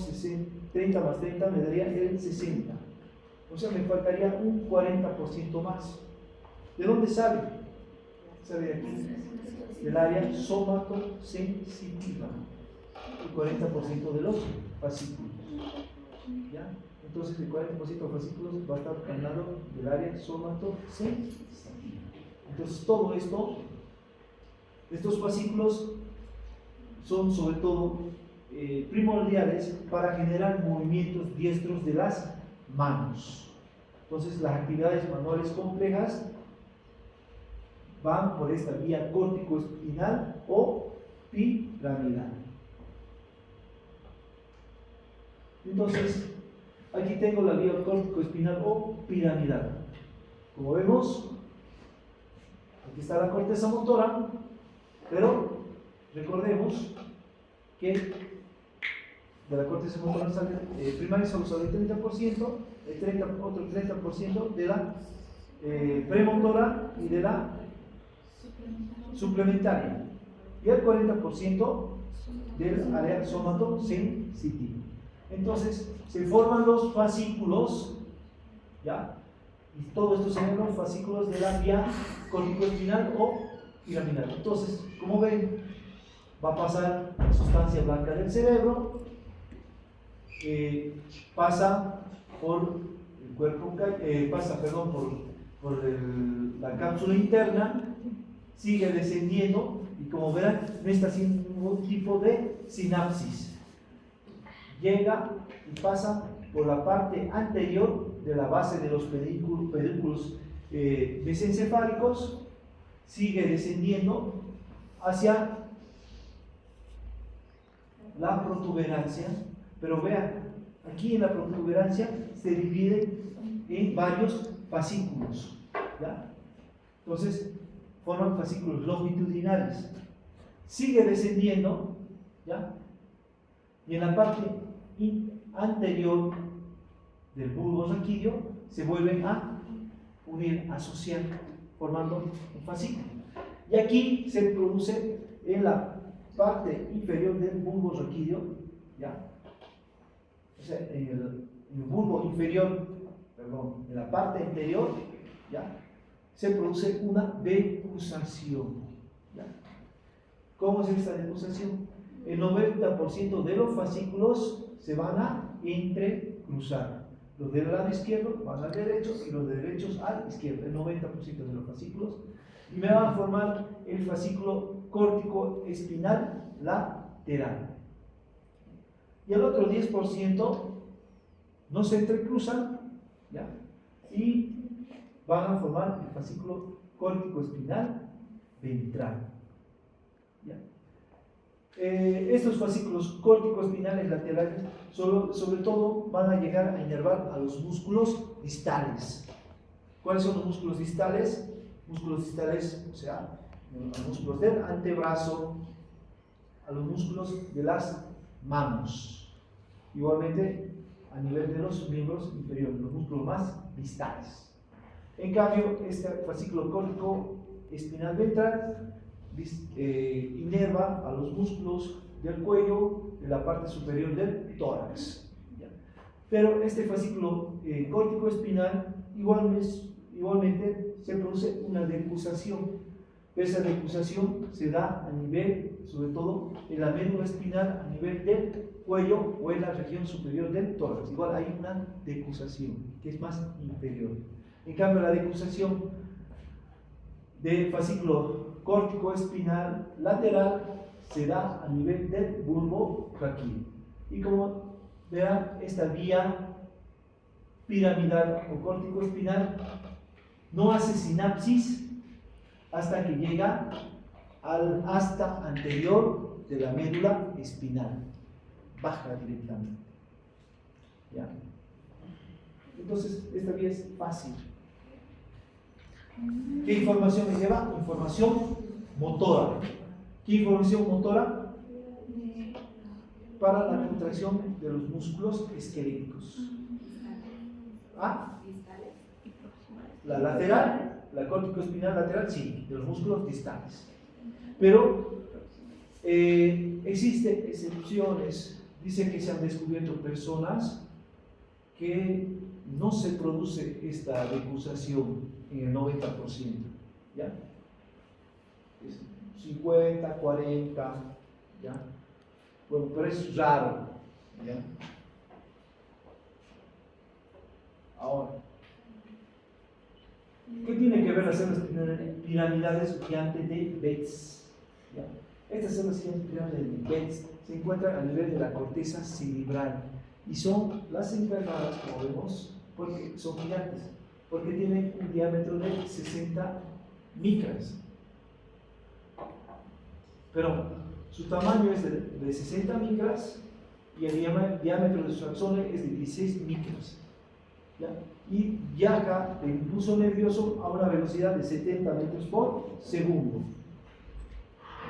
S1: 30 más 30, me daría el 60. O sea, me faltaría un 40% más. ¿De dónde sale? Sale de aquí, del área somatosensitiva. El 40% de los fascículos. ¿Ya? Entonces, el 40% de los fascículos va a estar al lado del área somatosensitiva. Entonces, todo esto, estos fascículos son sobre todo primordiales para generar movimientos diestros de las manos. Entonces, las actividades manuales complejas van por esta vía córtico-espinal o piramidal. Entonces, aquí tengo la vía córtico-espinal o piramidal. Como vemos, aquí está la corteza motora, pero recordemos que de la corteza motora primaria solo sale el 30%, otro 30% de la premotora y de la suplementaria, y el 40% del área somatosensitiva. Entonces, se forman los fascículos, ¿ya? Y todo esto serían los fascículos de la vía córtico-espinal o piramidal. Entonces, como ven, va a pasar la sustancia blanca del cerebro, pasa por el cuerpo, por la cápsula interna, sigue descendiendo y, como verán, no está haciendo ningún tipo de sinapsis. Llega y pasa por la parte anterior de la base de los pedúnculos mesencefálicos, sigue descendiendo hacia la protuberancia, pero vean, aquí en la protuberancia se divide en varios fascículos, ¿ya? Entonces, forman fascículos longitudinales. Sigue descendiendo, ¿ya? Y en la parte anterior del bulbo raquídeo se vuelven a unir, a asociar, formando un fascículo. Y aquí se produce en la parte inferior del bulbo raquídeo, ¿ya? O sea, en el bulbo inferior, perdón, en la parte anterior, ¿ya? Se produce una decusación, ¿ya? ¿Cómo es esta decusación? El 90% de los fascículos se van a entrecruzar. Los del lado izquierdo van al derecho y los derechos al izquierdo. El 90% de los fascículos. Y me van a formar el fascículo córtico-espinal lateral. Y el otro 10% no se entrecruzan, ¿ya? Y van a formar el fascículo córtico-espinal ventral, ¿ya? Estos fascículos córtico-espinales laterales sobre todo van a llegar a inervar a los músculos distales. ¿Cuáles son los músculos distales? Músculos distales, o sea, a los músculos del antebrazo, a los músculos de las manos, igualmente a nivel de los miembros inferiores, los músculos más distales. En cambio, este fascículo córtico espinal ventral inerva a los músculos del cuello, de la parte superior del tórax. ¿Ya? Pero este fascículo córtico espinal igualmente se produce una decusación. Esa decusación se da a nivel, sobre todo en la médula espinal, a nivel del cuello o en la región superior del tórax. Igual hay una decusación que es más inferior. En cambio, la decusación del fascículo córtico espinal lateral se da a nivel del bulbo raquídeo. Y como verán, esta vía piramidal o córtico espinal no hace sinapsis hasta que llega al asta anterior de la médula espinal, baja directamente. ¿Ya? Entonces, esta vía es fácil. ¿Qué información me lleva? Información motora. ¿Qué información motora? Para la contracción de los músculos esqueléticos. ¿Ah? La lateral, la córtico-espinal lateral, sí, de los músculos distales. Pero existen excepciones. Dice que se han descubierto personas que no se produce esta decusación en el 90%. ¿Ya? Es 50, 40, ¿ya? Bueno, pero es raro, ¿ya? Ahora, ¿qué tiene que ver las células piramidales gigantes de Betz? ¿Ya? Estas células piramidales de Betz se encuentran a nivel de la corteza cerebral y son las encargadas, como vemos, porque son gigantes, porque tienen un diámetro de 60 micras. Pero su tamaño es de 60 micras y el diámetro de su axón es de 16 micras. ¿Ya? Y viaja de impulso nervioso a una velocidad de 70 metros por segundo.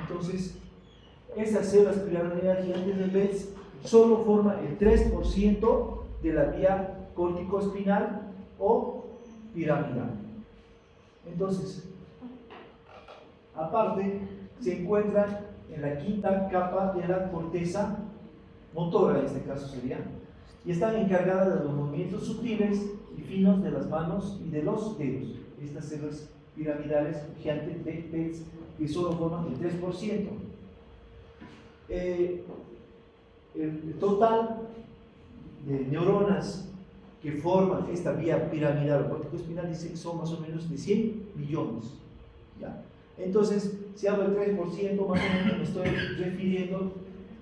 S1: Entonces, estas células piramidales gigantes de Betz solo forman el 3% de la vía córtico-espinal o piramidal. Entonces, aparte, se encuentran en la quinta capa de la corteza motora, en este caso sería, y están encargadas de los movimientos sutiles y finos de las manos y de los dedos. Estas células piramidales gigantes de Betz que solo forman el 3%. El total de neuronas que forman esta vía piramidal o córtico-espinal dice que son más o menos de 100 millones. ¿Ya? Entonces, si hablo del 3%, más o menos me estoy refiriendo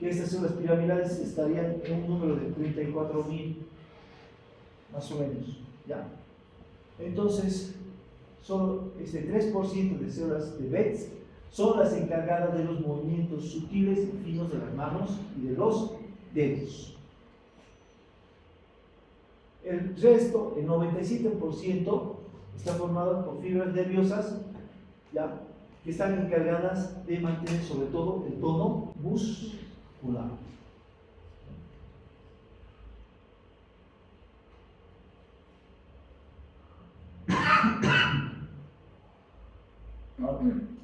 S1: que estas células piramidales estarían en un número de 34.000, más o menos. ¿Ya? Entonces, solo este 3% de células de Betz son las encargadas de los movimientos sutiles y finos de las manos y de los dedos. El resto, el 97%, está formado por fibras nerviosas, ¿ya?, que están encargadas de mantener sobre todo el tono muscular.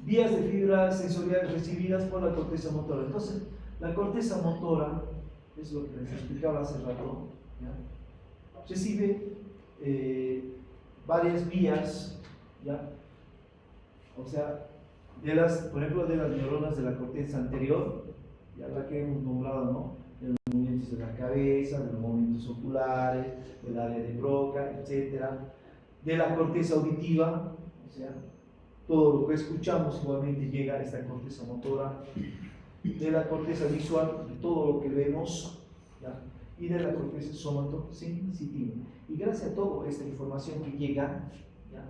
S1: Vías de fibras sensoriales recibidas por la corteza motora. Entonces, la corteza motora, es lo que les explicaba hace rato, ¿ya?, recibe varias vías, ¿ya? O sea, por ejemplo, de las neuronas de la corteza anterior, ya la que hemos nombrado, ¿no?, de los movimientos de la cabeza, de los movimientos oculares, del área de Broca, etc. De la corteza auditiva, o sea, todo lo que escuchamos igualmente llega a esta corteza motora. De la corteza visual, de todo lo que vemos, ¿ya?, y de la corteza somatosensitiva. Y gracias a toda esta información que llega, ¿ya?,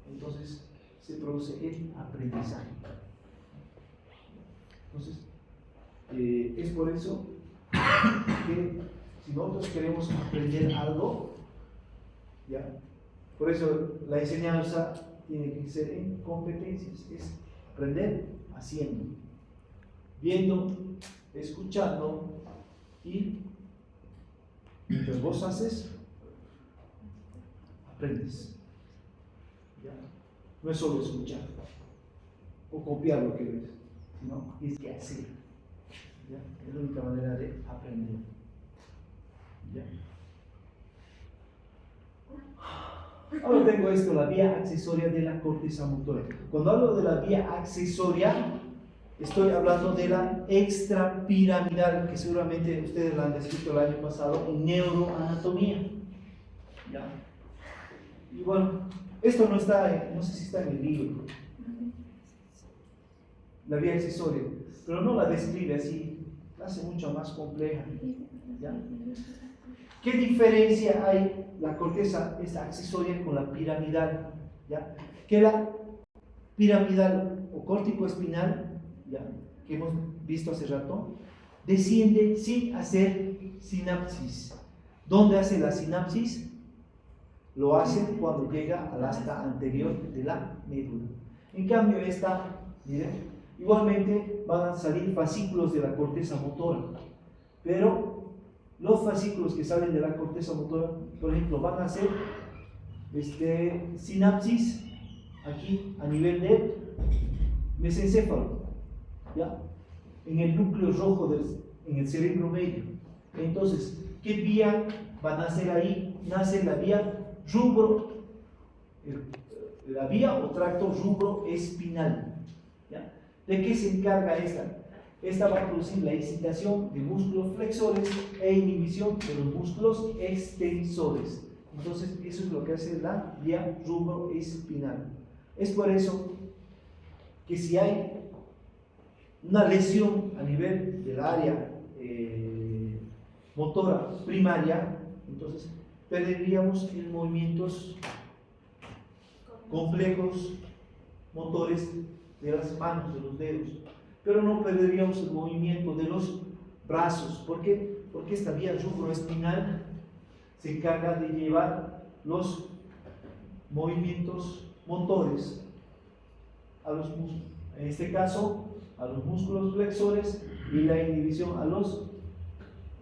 S1: entonces se produce el aprendizaje. Entonces, es por eso que si nosotros queremos aprender algo, ¿ya?, por eso la enseñanza tiene que ser en competencias, es aprender haciendo, viendo, escuchando, y mientras vos haces, aprendes. ¿ya? No es solo escuchar o copiar lo que ves, sino es que hacer. ¿Ya? Es la única manera de aprender. ¿Ya? Ahora tengo esto, la vía accesoria de la corteza motora. Cuando hablo de la vía accesoria, estoy hablando de la extrapiramidal, que seguramente ustedes la han descrito el año pasado en neuroanatomía. ¿Ya? Y bueno, esto no está, no sé si está en el libro, la vía accesoria, pero no la describe así, la hace mucho más compleja. ¿Ya? ¿Qué diferencia hay la corteza esta accesoria con la piramidal? ¿Ya? Que la piramidal o córtico-espinal, ¿ya?, que hemos visto hace rato, desciende sin hacer sinapsis. ¿Dónde hace la sinapsis? Lo hace cuando llega al asta anterior de la médula. En cambio esta, miren, igualmente van a salir fascículos de la corteza motora, pero los fascículos que salen de la corteza motora, por ejemplo, van a hacer sinapsis aquí a nivel de mesencéfalo, ¿ya? En el núcleo rojo, en el cerebro medio. Entonces, ¿qué vía van a hacer ahí? Nace la vía la vía o tracto rubroespinal. ¿Ya? ¿De qué se encarga esta? Esta va a producir la excitación de músculos flexores e inhibición de los músculos extensores. Entonces, eso es lo que hace la vía rubroespinal. Es por eso que si hay una lesión a nivel del área motora primaria, entonces perderíamos en movimientos complejos motores de las manos, de los dedos, pero no perderíamos el movimiento de los brazos. ¿Por qué? Porque esta vía rubroespinal se encarga de llevar los movimientos motores a los músculos, en este caso a los músculos flexores, y la inhibición a los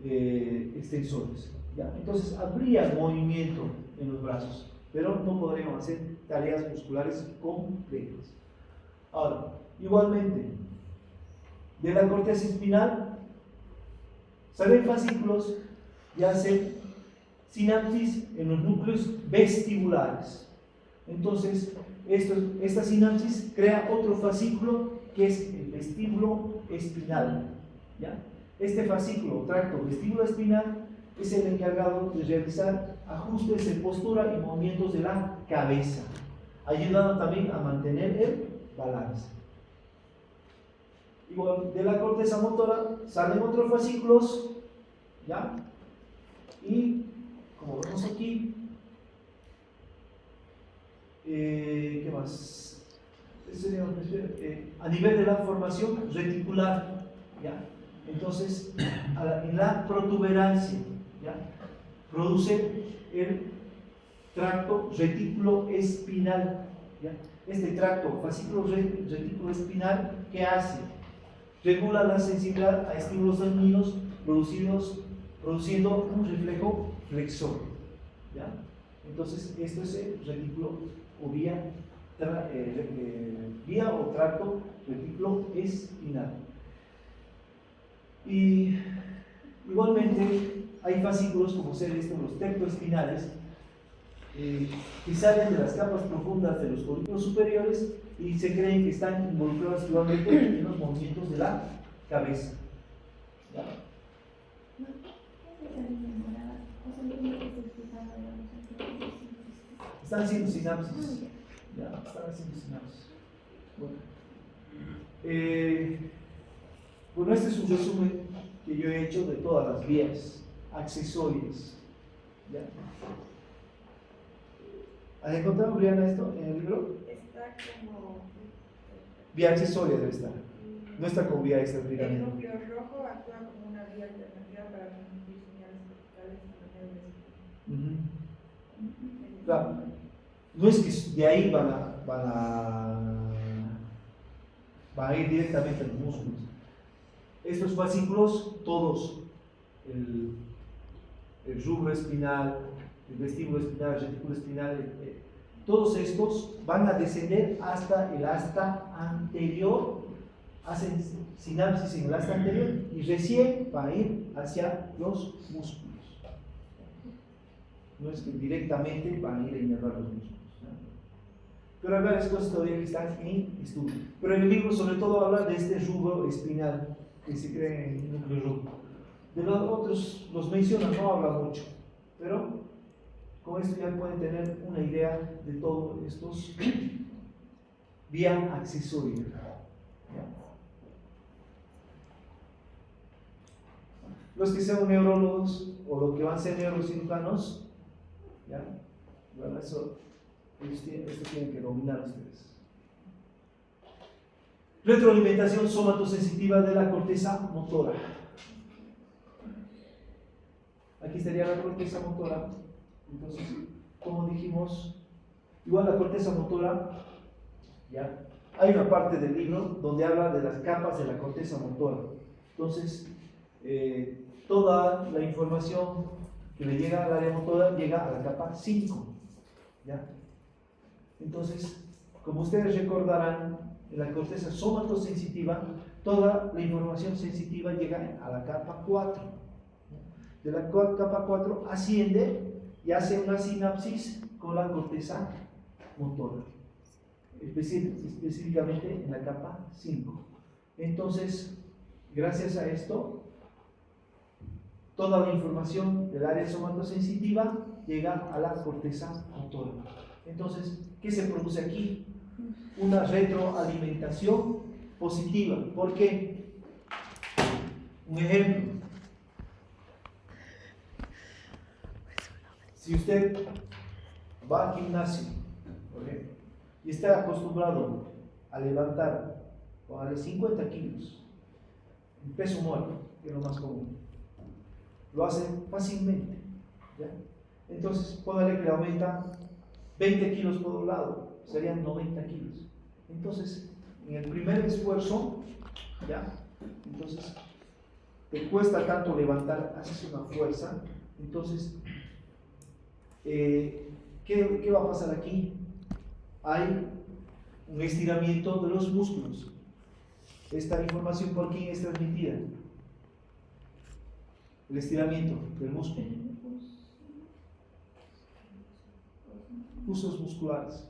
S1: extensores. ¿Ya? Entonces habría movimiento en los brazos, pero no podríamos hacer tareas musculares complejas. Ahora, igualmente, de la corteza espinal salen fascículos y hacen sinapsis en los núcleos vestibulares. Entonces, esta sinapsis crea otro fascículo que es el vestíbulo espinal. ¿Ya? Este fascículo, tracto vestíbulo espinal, es el encargado de realizar ajustes de postura y movimientos de la cabeza, ayudando también a mantener el balance. Igual, de la corteza motora salen otros fascículos, ¿ya? Y como vemos aquí, ¿qué más? A nivel de la formación reticular, ¿ya? Entonces, en la protuberancia, ¿ya?, produce el tracto retículo espinal, ¿ya? Este tracto fascículo retículo espinal, ¿qué hace? Regula la sensibilidad a estímulos dañinos produciendo un reflejo flexor, ¿ya? Entonces, esto es el retículo o vía o tracto retículo espinal. Y igualmente hay fascículos, como se ve esto, los tectoespinales, que salen de las capas profundas de los folículos superiores y se creen que están involucrados igualmente en los movimientos de la cabeza. ¿Ya? Están haciendo sinapsis. Ya, están haciendo sinapsis. Bueno, este es un resumen que yo he hecho de todas las vías accesorias. ¿Ya? ¿Has encontrado, Briana, esto en el libro?
S4: Está como...
S1: Vía accesoria debe estar. No está con vía
S4: El
S1: extrapiramidal.
S4: núcleo rojo actúa como una vía alternativa para transmitir señales corticales a los nervios.
S1: Claro. No es que de ahí van a ir directamente a los músculos. Estos fascículos, todos, el rubro espinal, el vestíbulo espinal, el retículo espinal, todos estos van a descender hasta el asta anterior, hacen sinapsis en el asta anterior y recién va a ir hacia los músculos. No es que directamente van a ir a inervar los músculos, ¿no? Pero hay varias cosas todavía que están en estudio. Pero en el libro sobre todo habla de este rubro espinal que se crea en el núcleo rojo. De los otros los menciona, no habla mucho, pero con esto ya pueden tener una idea de todos estos vía accesoria. ¿Ya? Los que sean neurólogos o los que van a ser neurocirujanos, ¿ya? Bueno, esto tienen que dominar ustedes. Retroalimentación somatosensitiva de la corteza motora. Aquí estaría la corteza motora. Entonces, como dijimos, igual la corteza motora, ¿ya? Hay una parte del libro donde habla de las capas de la corteza motora. Entonces, toda la información que le llega al área motora llega a la capa 5, ¿ya? Entonces, como ustedes recordarán, en la corteza somatosensitiva, toda la información sensitiva llega a la capa 4. De la capa 4 asciende y hace una sinapsis con la corteza motora, específicamente en la capa 5. Entonces, gracias a esto, toda la información del área somatosensitiva llega a la corteza motora. Entonces, ¿qué se produce aquí? Una retroalimentación positiva. ¿Por qué? Un ejemplo. Si usted va al gimnasio, ¿okay?, y está acostumbrado a levantar, póngale 50 kilos, en peso muerto, que es lo más común, lo hace fácilmente, ¿ya? Entonces, póngale que le aumenta 20 kilos por un lado, serían 90 kilos. Entonces, en el primer esfuerzo, ¿ya? Entonces, te cuesta tanto levantar, haces una fuerza, entonces, ¿qué va a pasar aquí? Hay un estiramiento de los músculos. Esta información, ¿por quién es transmitida? El estiramiento del músculo. Usos musculares.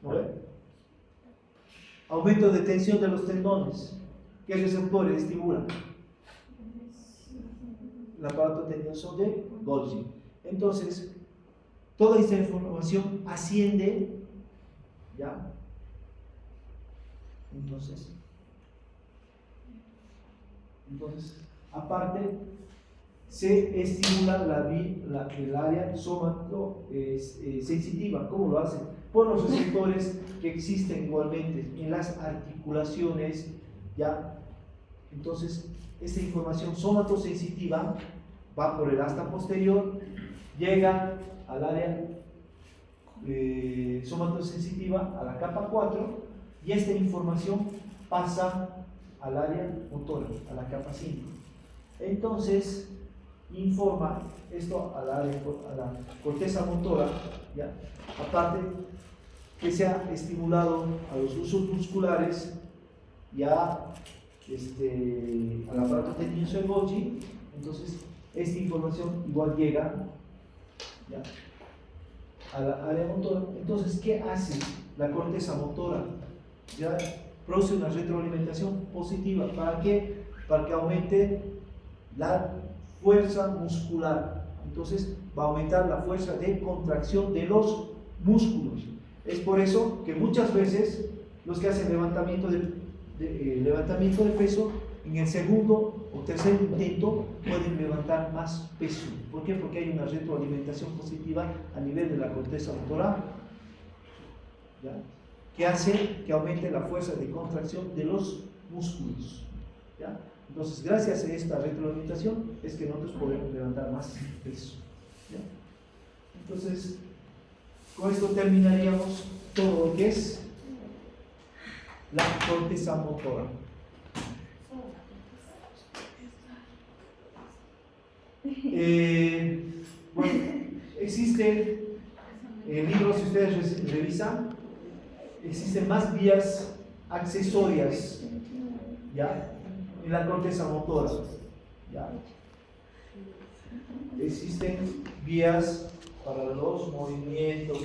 S1: ¿No ve? Aumento de tensión de los tendones. ¿Qué receptores estimulan? El aparato tendinoso de Golgi. Entonces, toda esta información asciende, ¿ya? Entonces, aparte, se estimula el área somatosensitiva. ¿Cómo lo hacen? Por los receptores que existen igualmente en las articulaciones, ¿ya? Entonces, esta información somatosensitiva va por el asta posterior, llega al área somatosensitiva, a la capa 4, y esta información pasa al área motora, a la capa 5. Entonces, informa esto a la corteza motora, ¿ya? Aparte que se ha estimulado a los usos musculares, ya al aparato tendinoso de Golgi. Entonces, esta información igual llega, ¿ya?, a la área motora. Entonces, ¿qué hace la corteza motora? Ya produce una retroalimentación positiva. ¿Para qué? Para que aumente la fuerza muscular. Entonces, va a aumentar la fuerza de contracción de los músculos. Es por eso que muchas veces los que hacen levantamiento de peso, en el segundo o tercer intento pueden levantar más peso. ¿Por qué? Porque hay una retroalimentación positiva a nivel de la corteza motora, ¿ya?, que hace que aumente la fuerza de contracción de los músculos, ¿ya? Entonces, gracias a esta retroalimentación es que nosotros podemos levantar más peso, ¿ya? Entonces, con esto terminaríamos todo lo que es la corteza motora. Bueno, existen libros, si ustedes revisan, existen más vías accesorias, ¿ya? En la corteza motora, ¿ya? Existen vías para los movimientos